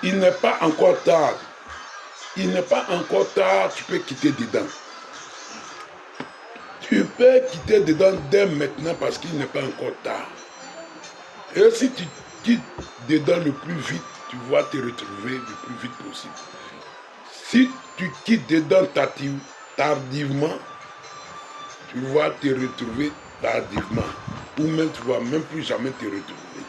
il n'est pas encore tard. Il n'est pas encore tard, tu peux quitter dedans. Tu peux quitter dedans dès maintenant parce qu'il n'est pas encore tard. Et si tu quittes dedans le plus vite, tu vas te retrouver le plus vite possible. Si tu quittes dedans tardivement, tu vas te retrouver tardivement. Ou même tu ne vas même plus jamais te retrouver.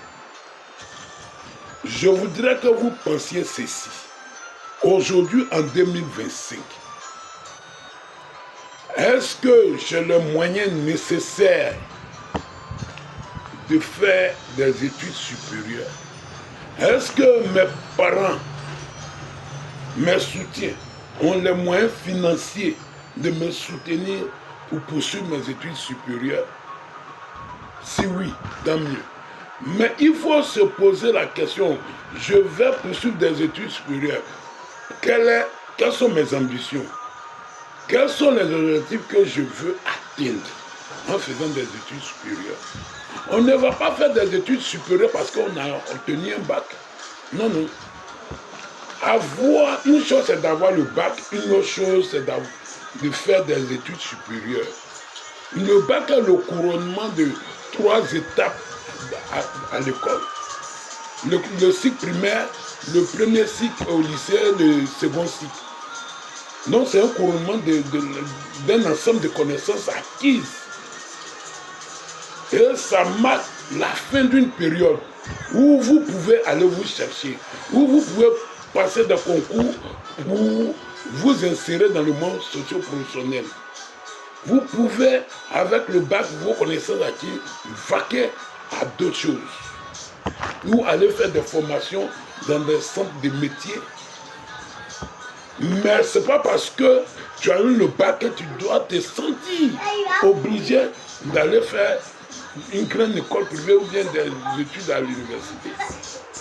Je voudrais que vous pensiez ceci. Aujourd'hui, en 2025, est-ce que j'ai le moyen nécessaire de faire des études supérieures? Est-ce que mes parents, mes soutiens, ont les moyens financiers de me soutenir pour poursuivre mes études supérieures? Si oui, tant mieux. Mais il faut se poser la question, je vais poursuivre des études supérieures. Quelles sont mes ambitions? Quels sont les objectifs que je veux atteindre en faisant des études supérieures? On ne va pas faire des études supérieures parce qu'on a obtenu un bac. Non, non. Une chose, c'est d'avoir le bac. Une autre chose, c'est de faire des études supérieures. Le bac est le couronnement de 3 étapes à l'école. Le cycle primaire, le premier cycle au lycée, le second cycle. Donc c'est un couronnement d'un ensemble de connaissances acquises. Et ça marque la fin d'une période où vous pouvez aller vous chercher, où vous pouvez passer des concours pour vous insérer dans le monde socio-professionnel. Vous pouvez, avec le bac, vos connaissances acquises, vaquer à d'autres choses. Ou aller faire des formations dans des centres de métiers. Mais ce n'est pas parce que tu as eu le bac que tu dois te sentir obligé d'aller faire une grande école privée ou bien des études à l'université.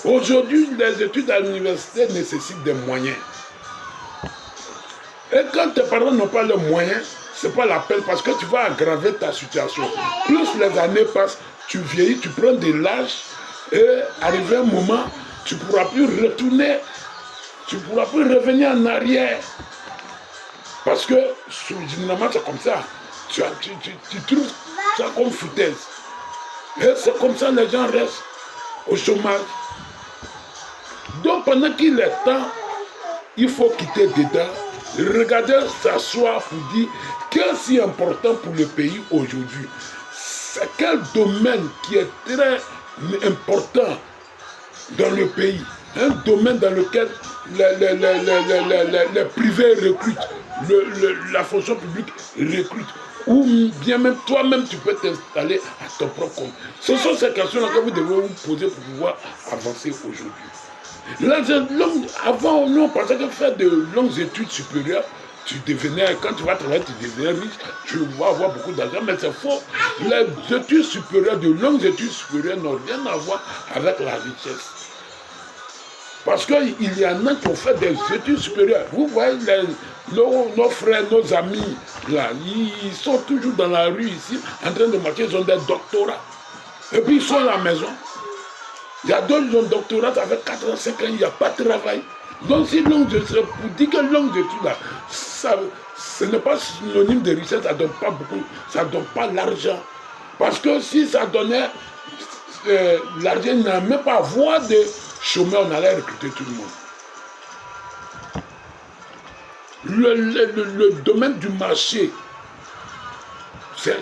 Aujourd'hui, les études à l'université nécessitent des moyens. Et quand tes parents n'ont pas les moyens, ce n'est pas la peine parce que tu vas aggraver ta situation. Plus les années passent, tu vieillis, tu prends de l'âge et arrivé un moment, tu ne pourras plus retourner. Tu ne pourras plus revenir en arrière. Parce que, généralement, c'est comme ça. Tu trouves ça comme foutaise. Et c'est comme ça que les gens restent au chômage. Donc, pendant qu'il est temps, il faut quitter dedans. Regarder, s'asseoir pour dire qu'est-ce qui est important pour le pays aujourd'hui. C'est quel domaine qui est très important dans le pays. Un domaine dans lequel les privés recrutent, la fonction publique recrute, ou bien même toi-même tu peux t'installer à ton propre compte. Ce sont ces questions-là que vous devez vous poser pour pouvoir avancer aujourd'hui. Avant, nous on pensait que faire de longues études supérieures, quand tu vas travailler, tu deviens riche, tu vas avoir beaucoup d'argent, mais c'est faux. Les études supérieures, de longues études supérieures n'ont rien à voir avec la richesse. Parce qu'il y en a qui ont fait des études supérieures. Vous voyez, nos frères, nos amis, là, ils sont toujours dans la rue ici, en train de marcher, ils ont des doctorats. Et puis ils sont à la maison. Il y a d'autres qui ont des doctorats, ça fait 4 ans, 5 ans, il n'y a pas de travail. Donc si longue études, pour dire que longue études, là, ce n'est pas synonyme de richesse, ça ne donne pas beaucoup, ça ne donne pas l'argent. Parce que si ça donnait l'argent, il n'y a même pas à voir de chômeurs, on allait recruter tout le monde. Le domaine du marché, c'est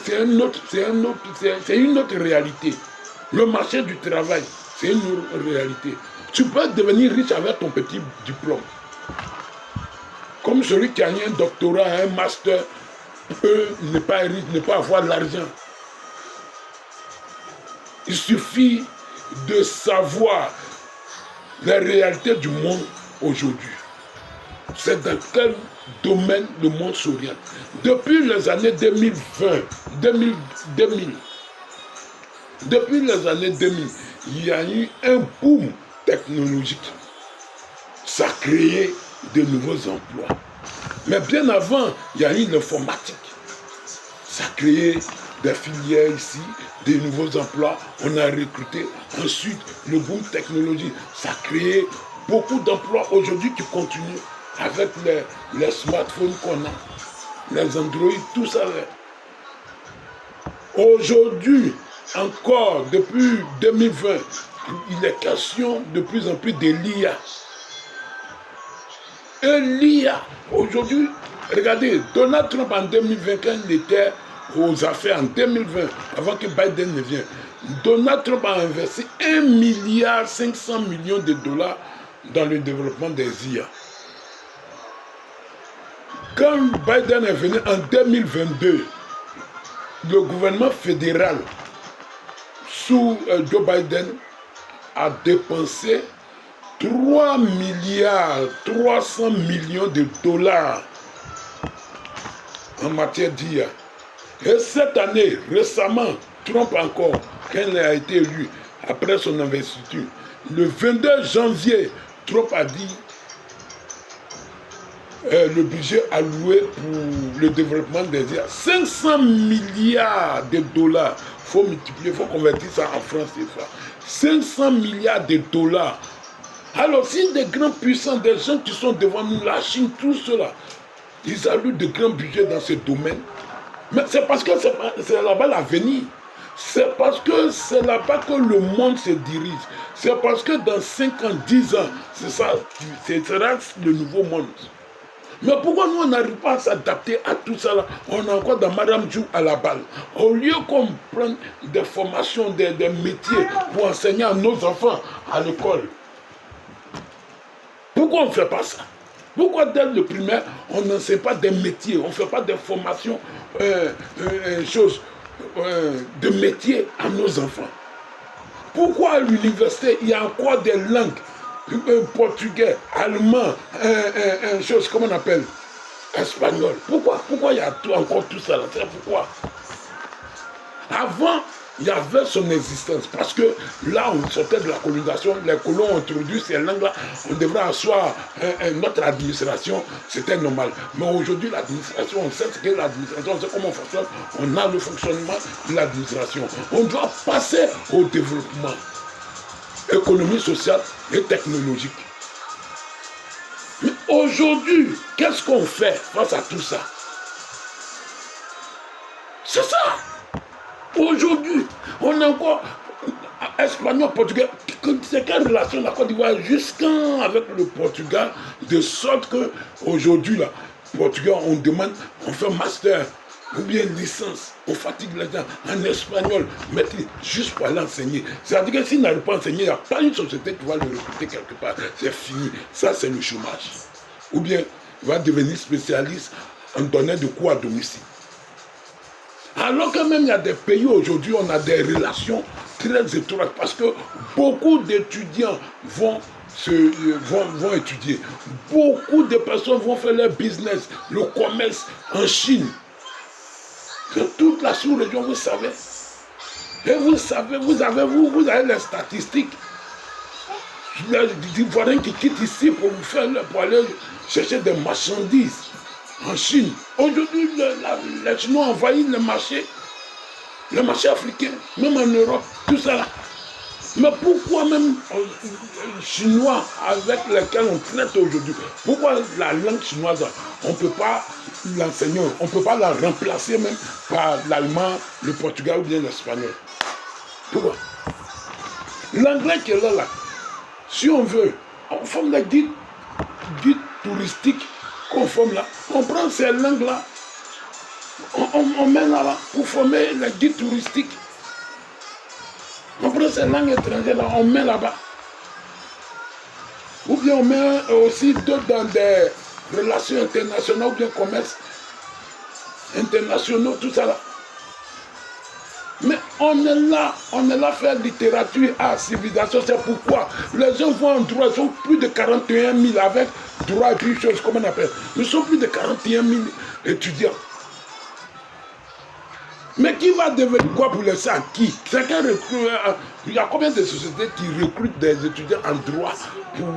une autre réalité. Le marché du travail, c'est une autre réalité. Tu peux devenir riche avec ton petit diplôme. Comme celui qui a eu un doctorat, un master, peut ne pas être riche, ne pas avoir l'argent. Il suffit de savoir la réalité du monde aujourd'hui. C'est dans quel domaine le monde s'oriente. Depuis les années 2020, depuis les années 2000, il y a eu un boom technologique. Ça a créé de nouveaux emplois. Mais bien avant, il y a eu l'informatique. Ça a créé des filières ici, des nouveaux emplois, on a recruté. Ensuite, le boom technologique, ça a créé beaucoup d'emplois aujourd'hui qui continuent avec les smartphones qu'on a, les Android, tout ça. Aujourd'hui, encore, depuis 2020, il est question de plus en plus de l'IA. Et l'IA, aujourd'hui, regardez, Donald Trump en 2020, quand il était aux affaires en 2020, avant que Biden ne vienne, Donald Trump a investi 1,5 milliard de dollars dans le développement des IA. Quand Biden est venu en 2022, le gouvernement fédéral sous Joe Biden a dépensé 3 milliards 300 millions de dollars en matière d'IA. Et cette année, récemment, Trump encore, quand il a été élu après son investiture, le 22 janvier, Trump a dit le budget alloué pour le développement des IA, 500 milliards de dollars. Il faut multiplier, il faut convertir ça en francs CFA. 500 milliards de dollars. Alors, si des grands puissants, des gens qui sont devant nous, la Chine, tout cela, ils allouent de grands budgets dans ce domaine. Mais c'est parce que c'est là-bas l'avenir. C'est parce que c'est là-bas que le monde se dirige. C'est parce que dans 5 ans, 10 ans, c'est ça, ce sera le nouveau monde. Mais pourquoi nous, on n'arrive pas à s'adapter à tout ça là? On est encore dans Madame Djou à la balle. Au lieu qu'on prenne des formations, des métiers pour enseigner à nos enfants à l'école. Pourquoi on ne fait pas ça? Pourquoi dès le primaire, on n'enseigne pas des métiers, on ne fait pas des formations, de métiers à nos enfants? Pourquoi à l'université, il y a encore des langues, portugais, allemand, comment on appelle, espagnol? Pourquoi il y a encore tout ça là? C'est pourquoi? Avant, il y avait son existence, parce que là, on sortait de la colonisation, les colons ont introduit ces langues-là, on devrait asseoir notre administration, c'était normal. Mais aujourd'hui, l'administration, on sait ce qu'est l'administration, on sait comment on fonctionne, on a le fonctionnement de l'administration. On doit passer au développement économique, social et technologique. Mais aujourd'hui, qu'est-ce qu'on fait face à tout ça? C'est ça. Aujourd'hui, on est encore espagnol, portugais. C'est quelle relation la Côte d'Ivoire avec le Portugal, de sorte que aujourd'hui, là, Portugais, on demande, on fait master ou bien licence, on fatigue les gens en espagnol, maîtrise, juste pour aller enseigner. C'est-à-dire que s'il n'arrive pas à enseigner, il n'y a pas une société qui va le recruter quelque part. C'est fini. Ça, c'est le chômage. Ou bien, il va devenir spécialiste en donnant des cours à domicile. Alors que même il y a des pays aujourd'hui, on a des relations très étroites parce que beaucoup d'étudiants vont étudier. Beaucoup de personnes vont faire leur business, le commerce en Chine. Dans toute la sous-région, vous savez. Et vous savez, vous avez les statistiques. Les Ivoiriens qui quittent ici pour aller chercher des marchandises en Chine. Aujourd'hui, les Chinois envahissent le marché africain, même en Europe, tout ça là. Mais pourquoi même les Chinois avec lesquels on traite aujourd'hui, pourquoi la langue chinoise, on ne peut pas l'enseigner, on ne peut pas la remplacer même par l'allemand, le portugais ou bien l'espagnol? Pourquoi? L'anglais qui est là, si on veut, on forme les guides touristiques qu'on forme là, on prend ces langues-là, on met là-bas pour former les guides touristiques. On prend ces langues étrangères-là, on met là-bas. Ou bien on met aussi d'autres dans des relations internationales ou bien commerce internationaux, tout ça là. Mais on est là faire littérature, art, civilisation. C'est pourquoi les gens vont en droit, ils sont plus de 41 000 avec droit et puis chose, comment on appelle. Nous sommes plus de 41 000 étudiants. Mais qui va devenir quoi pour laisser à qui? Chacun recrute. Il y a combien de sociétés qui recrutent des étudiants en droit pour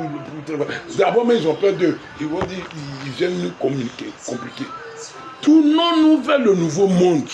d'abord, mais ils ont peur d'eux. Ils vont dire, ils viennent nous compliquer. Tournons-nous vers le nouveau monde.